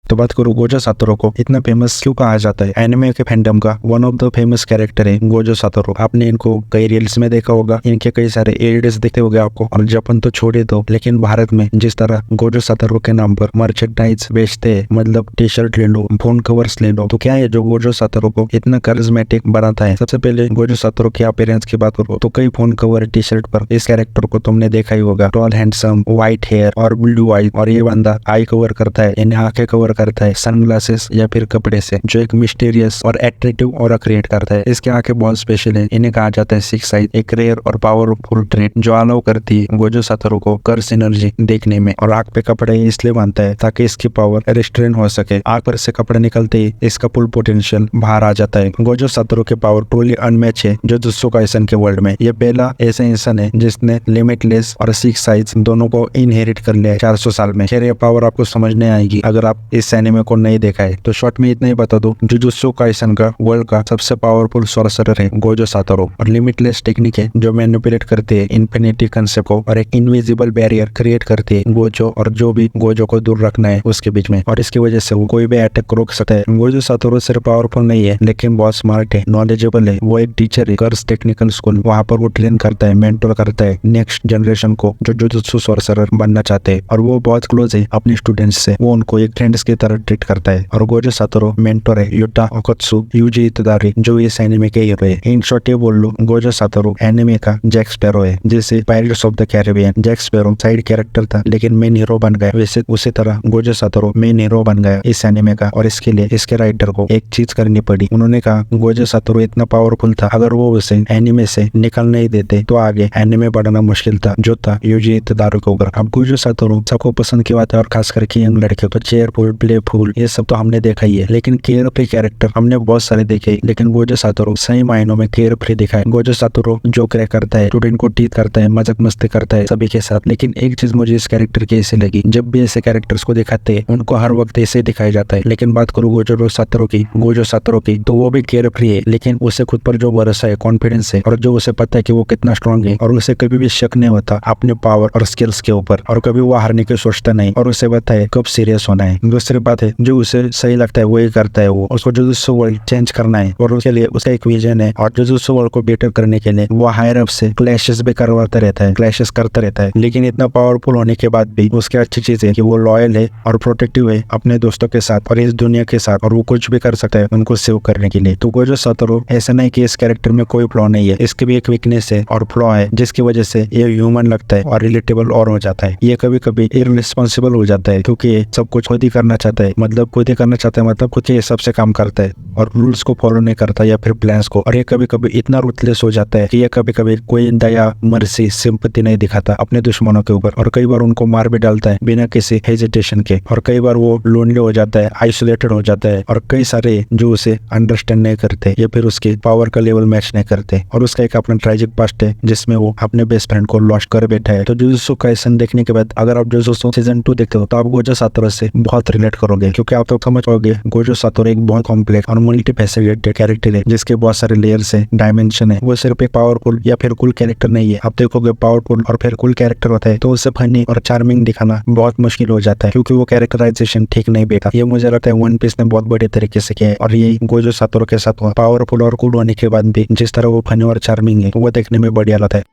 तो बात करूँ गोजो सातोरू को इतना फेमस क्यों कहा जाता है, एनिमे के फैंडम का one of the famous character है गोजो सातोरू। आपने इनको कई रील्स में देखा होगा, इनके कई सारे एड्स दिखते होंगे आपको। और जापान तो छोड़े दो, लेकिन भारत में जिस तरह गोजो सातोरू के नाम पर मर्चेंडाइज बेचते हैं, मतलब टी शर्ट ले लो, फोन कवर्स ले लो, तो क्या है जो गोजो सातोरू को इतना करिज्मेटिक बनाता है। सबसे पहले गोजो सातोरू के अपीयरेंस की बात करो तो कई फोन कवर टी शर्ट पर इस कैरेक्टर को तुमने देखा ही होगा। टॉल, हैंडसम, व्हाइट हेयर और ब्लू आई, और ये बंदा आई कवर करता है, इन्हें आंखें कवर करता है सनग्लासेस या फिर कपड़े से, जो एक मिस्टीरियस और एट्रैक्टिव ऑरा क्रिएट करता है। इसके आंखें बहुत स्पेशल है, इन्हें कहा जाता है सिक्स साइज, एक रेयर और पावरफुल ट्रेट जो अलाउ करती है गोजो सातोरू को कर्स एनर्जी देखने में। और आंख पे कपड़े इसलिए बांधता है ताकि इसकी पावर रिस्ट्रेन हो सके। आंख पर से कपड़े निकलते ही इसका फुल पोटेंशियल बाहर आ जाता है। गोजो सातोरू के पावर ट्रूली अनमैच है जुजुत्सु काइसन के वर्ल्ड में। ये पहला ऐसा इंसान है जिसने लिमिटलेस और सिक्स साइज दोनों को इनहेरिट कर लिया है 400 साल में। खैर ये पावर आपको समझ नहीं आएगी अगर आप इस एनिमे को नहीं देखा है। तो शॉर्ट में इतना ही बता दो, जुजुत्सु काइसन का वर्ल्ड का सबसे पावरफुल सॉर्सरर है गोजो सातोरू, और लिमिटलेस टेक्निक है जो मैनिपुलेट करती है इन्फिनिटी कंसेप्ट को, और एक इनविजिबल बैरियर क्रिएट करती है गोजो और जो भी गोजो को दूर रखना है उसके बीच में, और इसकी वजह से वो कोई भी अटैक को रोक सकता है। गोजो सातोरू सिर्फ पावरफुल नहीं है लेकिन बहुत स्मार्ट है, नॉलेजेबल है। वो एक टीचर है कर्स टेक्निकल स्कूल, वहाँ पर वो ट्रेन करता है, मेंटर करता है नेक्स्ट जनरेशन को जो जुजुत्सु सॉर्सरर बनना चाहते हैं। और वो बहुत क्लोज है अपने स्टूडेंट्स से, वो उनको एक फ्रेंड्स की तरह ट्रीट करता है। और गोजो सातोरू मेंटर है युटा ओकत्सु यूजी इतदारी जो इस एनिमे के हीरो है। इन शॉर्ट ये बोल लो गोजो सातोरू एनिमे का जैक स्पैरो है। जैसे pirates of the Caribbean Jack Sparrow side character था लेकिन मेन हीरो बन गया, वैसे उसी तरह गोजो सातोरू मेन हीरो बन गया इस एनिमे का। और इसके लिए इसके राइटर को एक चीज करनी पड़ी, उन्होंने कहा गोजो सातोरू इतना पावरफुल था, अगर वो उसे एनिमे से निकल नहीं देते तो आगे एनिमे बढ़ना मुश्किल था, जो था यूजी इतदारी के ऊपर। अब गोजो सातोरू सबको पसंद की बात है, और खास करके यंग लड़के को चेयरफुल, प्लेफुल, ये सब तो हमने देखा ही है। लेकिन केयर फ्री कैरेक्टर हमने बहुत सारे देखे, लेकिन गोजो सातोरू सही मायनों में केयर फ्री दिखा है। गोजो सातोरू जो क्रैक करता है, स्टूडेंट को टीथ करता है, मजाक मस्ती करता है सभी के साथ। लेकिन एक चीज मुझे इस कैरेक्टर की ऐसे लगी, जब भी ऐसे कैरेक्टर्स को दिखाते हैं उनको हर वक्त ऐसे दिखाया जाता है। लेकिन बात करूँ गोजो सातोरू की तो वो भी केयर फ्री है, लेकिन उसे खुद पर जो भरोसा है, कॉन्फिडेंस है, और जो उसे पता है कि वो कितना स्ट्रांग है, और उसे कभी भी शक नहीं होता अपने पावर और स्किल्स के ऊपर, और कभी वो हारने की सोचता नहीं, और उसे पता है कब सीरियस होना है। दूसरी बात है जो उसे सही लगता है वही करता है, वो उसको जुजुत्सु वर्ल्ड चेंज करना है और उसके लिए उसका एक विजन है। और जुजुत्सु वर्ल्ड को बेटर करने के लिए वो हायर अप से क्लैशेस भी करवाता रहता है, क्लैशेस करता रहता है। लेकिन इतना पावरफुल होने के बाद भी उसकी अच्छी चीज है कि वो लॉयल है और प्रोटेक्टिव है अपने दोस्तों के साथ और इस दुनिया के साथ, और वो कुछ भी कर सकता है उनको सेव करने के लिए। तो गोजो सातोरू ऐसा नहीं कि इस कैरेक्टर में कोई फ्लॉ नहीं है, इसके भी एक वीकनेस है और फ्लॉ है जिसकी वजह से ये ह्यूमन लगता है और रिलेटेबल और हो जाता है। ये कभी कभी इररिस्पांसिबल हो जाता है क्योंकि ये सब कुछ खुद ही करना चाहता है, मतलब खुद ही करना चाहता है, मतलब खुद ही सबसे काम करता है और रूल्स को फॉलो नहीं करता या फिर प्लान्स को। और ये कभी कभी इतना रूथलेस हो जाता है कि ये कभी कभी कोई दया, मर्सी, सिंपैथी नहीं दिखाता अपने दुश्मनों के ऊपर, और कई बार उनको मार भी डालता है बिना किसी हेजिटेशन के। और कई बार वो लोनली हो जाता है, आइसोलेटेड हो जाता है, और कई सारे जो उसे अंडरस्टैंड नहीं करते या फिर उसके पावर का लेवल मैच नहीं करते। और उसका एक अपना ट्रेजिक पास्ट है जिसमें वो अपने बेस्ट फ्रेंड को लॉस्ट कर बैठा है। तो जुजुत्सु काइसन देखने के बाद अगर आप जुजुत्सु सीजन 2 देखते हो तो आप गोजो सातोरू से बहुत रिलेट करोगे, क्योंकि आप तो समझ पाओगे गोजो सातोरू एक बहुत कॉम्प्लेक्स और मल्टीफैसेटेड कैरेक्टर है जिसके बहुत सारे लेयर्स है, डायमेंशन है। वो सिर्फ एक पावरफुल या फिर कूल कैरेक्टर नहीं है। आप देखोगे पावरफुल और फिर कूल कैरेक्टर होता है तो उसे फनी और चार्मिंग दिखाना बहुत मुश्किल हो जाता है क्योंकि वो कैरेक्टराइजेशन ठीक नहीं बैठा। ये मुझे लगता है वन पीस ने बहुत बड़े तरीके से किया है, और ये गोजो सातोरू के साथ हुआ। पावरफुल और कूल होने के बाद भी जिस तरह वो फनी और चार्मिंग है वो देखने में बढ़िया लगता है।